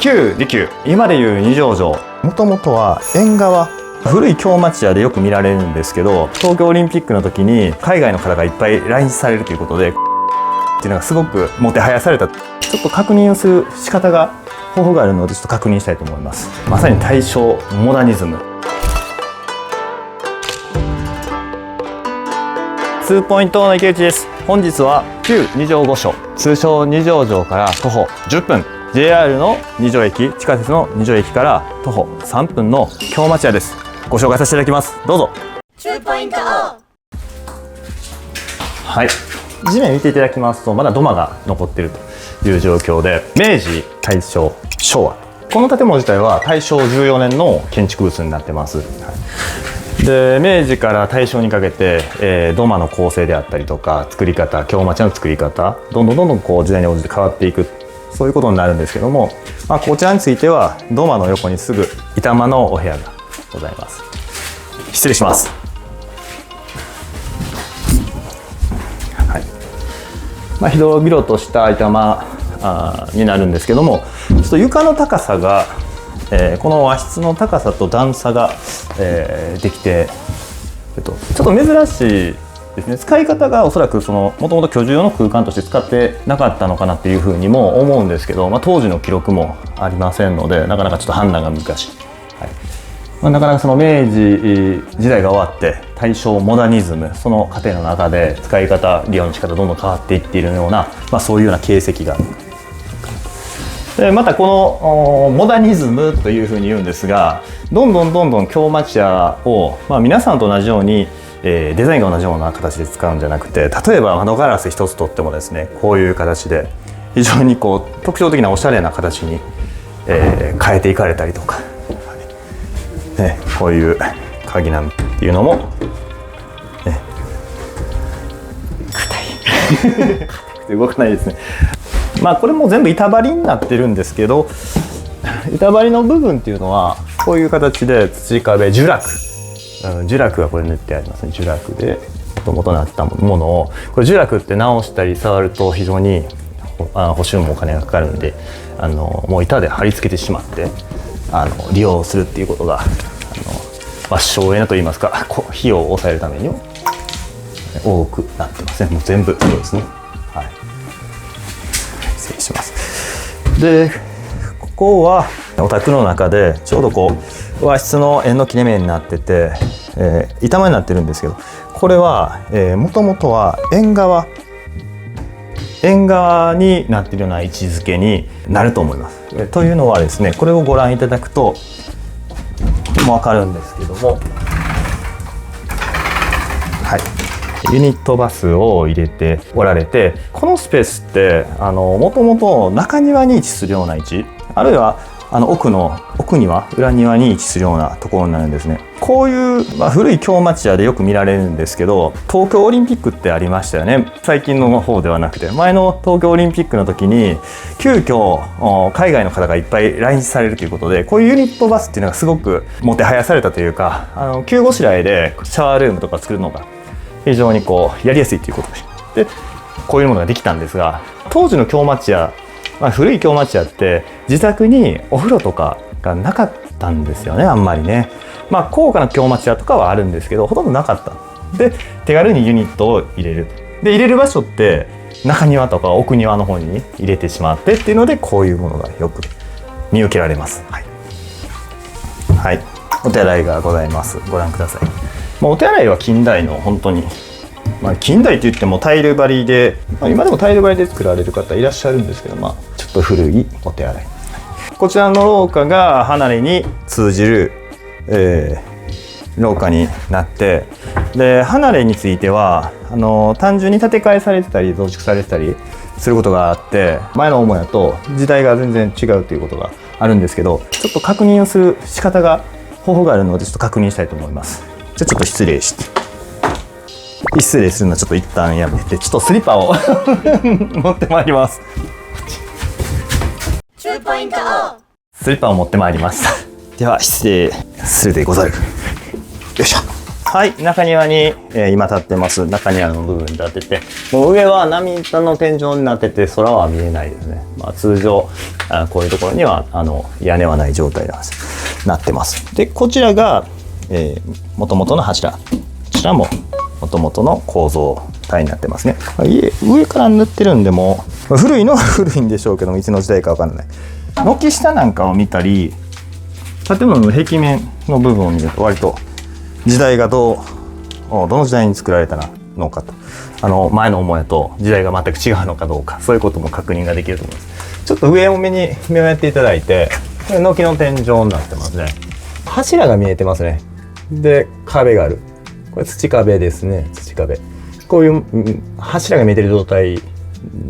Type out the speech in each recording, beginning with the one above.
旧利休、今でいう二条城、もともとは縁側、古い京町屋でよく見られるんですけど、東京オリンピックの時に海外の方がいっぱい来日されるということでっていうのがすごくもてはやされた。ちょっと確認をする仕方が方法があるので、ちょっと確認したいと思います。まさに大正モダニズム。2ポイントの池内です。本日は旧二条御所、通称二条城から徒歩10分、JR の二条駅、地下鉄の二条駅から徒歩3分の京町屋です。ご紹介させていただきます。どうぞ。2ポイント。はい、地面見ていただきますとまだ土間が残っているという状況で、明治、大正、昭和、この建物自体は大正14年の建築物になってます。はい、で明治から大正にかけて、土間の構成であったりとか作り方、京町屋の作り方、どんどんこう時代に応じて変わっていく、そういうことになるんですけども、こちらについては土間の横にすぐ板間のお部屋がございます。失礼します。はい、広々とした板間になるんですけども、ちょっと床の高さが、この和室の高さと段差が、できて、ちょっと珍しいですね。使い方がおそらくもともと居住用の空間として使ってなかったのかなっていうふうにも思うんですけど、当時の記録もありませんので、なかなかちょっと判断が難しい。はい、なかなか明治時代が終わって大正モダニズム、その過程の中で使い方、利用の仕方どんどん変わっていっているような、そういうような形跡がある。でまたこのモダニズムというふうに言うんですが、どんどん京町屋を、皆さんと同じように、デザインが同じような形で使うんじゃなくて、例えば窓ガラス一つとってもですね、こういう形で非常に特徴的なおしゃれな形に、変えていかれたりとか、ね、こういう鍵なんていうのも、ね、硬いくて動かないですね。これも全部板張りになってるんですけど、板張りの部分っていうのはこういう形で土壁、樹लाग्、樹酪がこれ塗ってありますね。樹酪で元なったものを、これ樹酪って直したり触ると非常に補修もお金がかかるんで、もう板で貼り付けてしまって利用するっていうことが省エネといいますか、費用を抑えるためにも多くなってますね。もう全部そうですね。はい、失礼します。でここはお宅の中でちょうど和室の縁の切れ目になってて、板間になってるんですけど、これはもともとは縁側になっているような位置づけになると思います。というのはですね、これをご覧いただくとも分かるんですけども、はい、ユニットバスを入れておられて、このスペースってもともと中庭に位置するような位置、あるいは奥庭、裏庭に位置するようなところになるんですね。こういう、古い京町屋でよく見られるんですけど、東京オリンピックってありましたよね。最近の方ではなくて、前の東京オリンピックの時に急遽海外の方がいっぱい来日されるということで、こういうユニットバスっていうのがすごくもてはやされたというか、急ごしらえでシャワールームとか作るのが非常にやりやすいということで、こういうものができたんですが、当時の京町屋、古い京町屋って自宅にお風呂とかがなかったんですよね、あんまりね。高価な京町屋とかはあるんですけど、ほとんどなかった。で手軽にユニットを入れる。で入れる場所って中庭とか奥庭の方に入れてしまってっていうので、こういうものがよく見受けられます。はい、はい、お手洗いがございます。ご覧ください。お手洗いは近代の本当に、近代といってもタイル張りで、今でもタイル張りで作られる方いらっしゃるんですけど、ちょっと古いお手洗い。こちらの廊下が離れに通じる、廊下になって、で離れについては単純に建て替えされてたり増築されてたりすることがあって、前の母屋と時代が全然違うということがあるんですけど、ちょっと確認をする仕方が方法があるので、ちょっと確認したいと思います。じゃあちょっと失礼して。失礼するのはちょっと一旦やめて、ちょっとスリッパを持ってまいります。2ポイント。スリッパを持ってまいりました。では失礼するでござる。よいしょ。はい、中庭に、今立ってます。中庭の部分に立ってて、もう上は波板の天井になってて、空は見えないですね。まあ、通常こういうところには屋根はない状態になってます。で、こちらが、元々の柱。こちらも元々の構造体になってますね。上から塗ってるんでも古いのは古いんでしょうけども、いつの時代かわからない。軒下なんかを見たり、建物の壁面の部分を見ると割と時代がどの時代に作られたのかと、前の母屋と時代が全く違うのかどうか、そういうことも確認ができると思います。ちょっと上を目をやっていただいて、これ軒の天井になってますね。柱が見えてますね。で、壁がある。これ土壁ですね。土壁。こういう柱が見えてる状態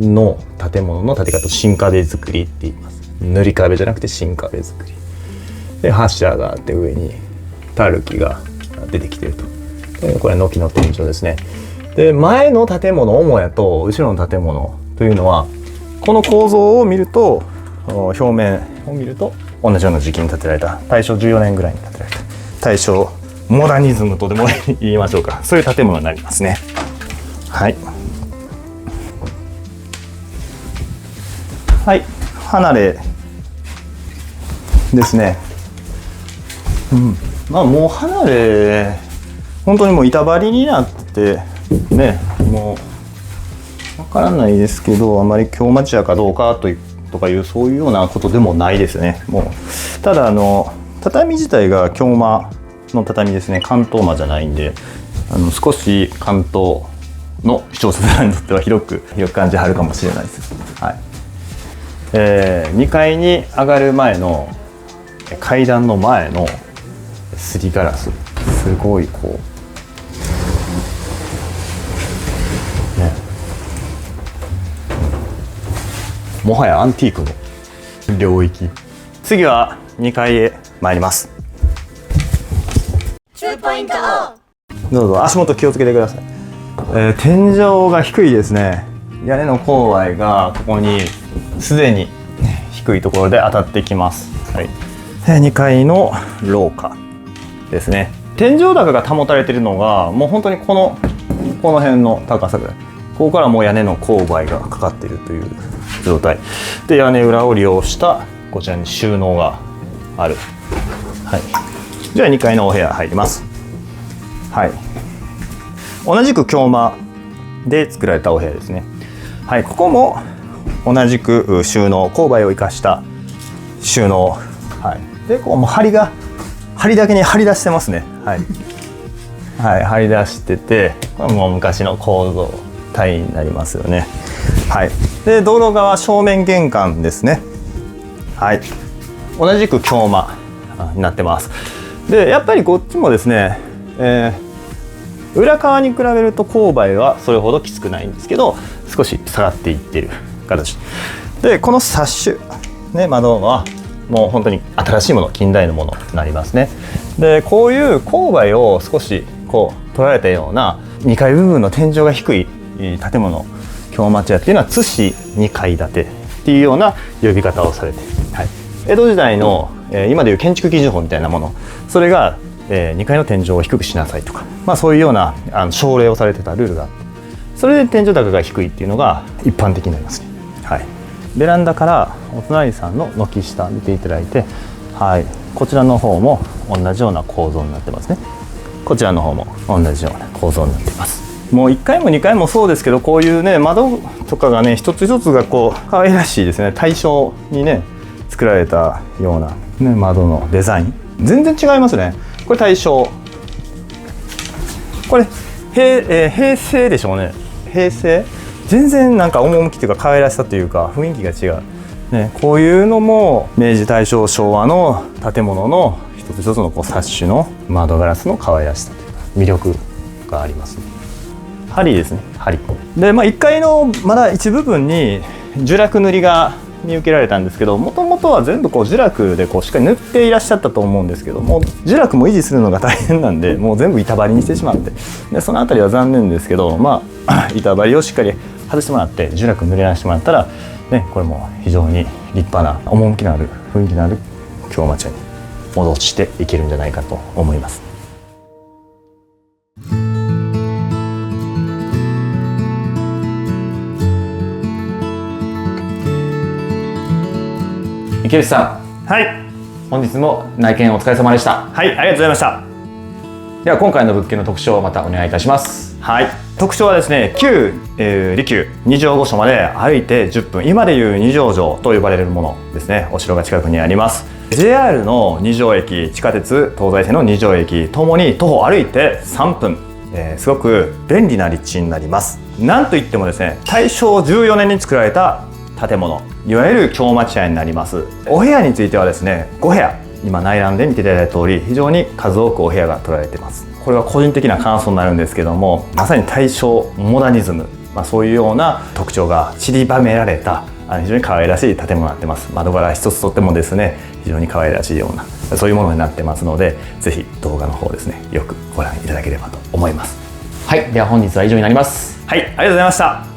の建物の建て方を新壁作りって言います。塗り壁じゃなくて新壁作りで、柱があって上にタルキが出てきてると。これは軒の天井ですね。で、前の建物母屋と後ろの建物というのは、この構造を見ると、表面を見ると同じような時期に建てられた、大正14年ぐらいに建てられた、大正モダニズムとでも言いましょうか、そういう建物になりますね。はい、はい、離れですね。まあもう離れ本当にもう板張りになってね、もうわからないですけど、あまり京町屋かどうかとかいうそういうようなことでもないですね。もうただ畳自体が京間の畳ですね。関東間じゃないんで、少し関東の視聴者さんにとっては広く感じはるかもしれないです。はい。2階に上がる前の階段の前のすりガラス、すごいこうね、もはやアンティークの領域。次は2階へ参ります。2ポイント。どうぞ足元気をつけてください。天井が低いですね。屋根の勾配がここにすでに低いところで当たってきます。はい。2階の廊下ですね。天井高が保たれているのがもう本当にこの辺の高さぐらい。ここからもう屋根の勾配がかかっているという状態で、屋根裏を利用したこちらに収納がある。はい。じゃあ2階のお部屋入ります。はい。同じく京間で作られたお部屋ですね。はい。ここも同じく収納、勾配を生かした収納。はい。で、こうもう梁だけに張り出してますね。はい。はい、張り出してて、これもう昔の構造体になりますよね。はい。で、道路側正面玄関ですね。はい。同じく京間になってます。で、やっぱりこっちもですね、裏側に比べると勾配はそれほどきつくないんですけど、少し下がっていってる形で、このサッシュね、窓はもう本当に新しいもの、近代のものになりますね。で、こういう勾配を少しこう取られたような2階部分の天井が低い建物、京町屋っていうのは津市2階建てっていうような呼び方をされて、はい、江戸時代の、今でいう建築基準法みたいなもの、それが、2階の天井を低くしなさいとか、まあ、そういうような奨励をされてたルールがあって、それで天井高が低いっていうのが一般的になりますね。はい、ベランダからお隣さんの軒下見ていただいて、はい、こちらの方も同じような構造になってますね。こちらの方も同じような構造になっています。もう1階も2階もそうですけど、こういうね窓とかがね一つ一つがこう可愛らしいですね。大正にね作られたような、ね、窓のデザイン全然違いますね。これ大正、これ平成でしょうね。平成全然なんか趣というか可愛らしさというか雰囲気が違う、ね、こういうのも明治大正昭和の建物の一つ一つのこうサッシュの窓ガラスの可愛らしさというか魅力がありますね。梁ですね、梁で、1階のまだ一部分に樹酪塗りが見受けられたんですけど、もともとは全部こう樹酪でこうしっかり塗っていらっしゃったと思うんですけども、樹酪も維持するのが大変なんでもう全部板張りにしてしまって、でそのあたりは残念ですけど、板張りをしっかり外してもらって樹酪塗り直してもらったら、ね、これも非常に立派な趣のある雰囲気のある京町屋に戻していけるんじゃないかと思います。池内さん、はい。本日も内見お疲れ様でした。はい、ありがとうございました。では今回の物件の特徴をまたお願いいたします。はい。特徴はですね、旧、利休二条御所まで歩いて10分、今でいう二条城と呼ばれるものですね。お城が近くにあります。JR の二条駅、地下鉄東西線の二条駅ともに徒歩歩いて3分、すごく便利な立地になります。なんといってもですね、大正14年に作られた建物、いわゆる京町屋になります。お部屋についてはですね、5部屋、今内覧で見ていただいた通り、非常に数多くお部屋が取られています。これは個人的な感想になるんですけども、まさに大正モダニズム、そういうような特徴が散りばめられた非常に可愛らしい建物になってます。窓柄一つとってもですね、非常に可愛らしいようなそういうものになってますので、ぜひ動画の方ですね、よくご覧いただければと思います。はい、では本日は以上になります。はい、ありがとうございました。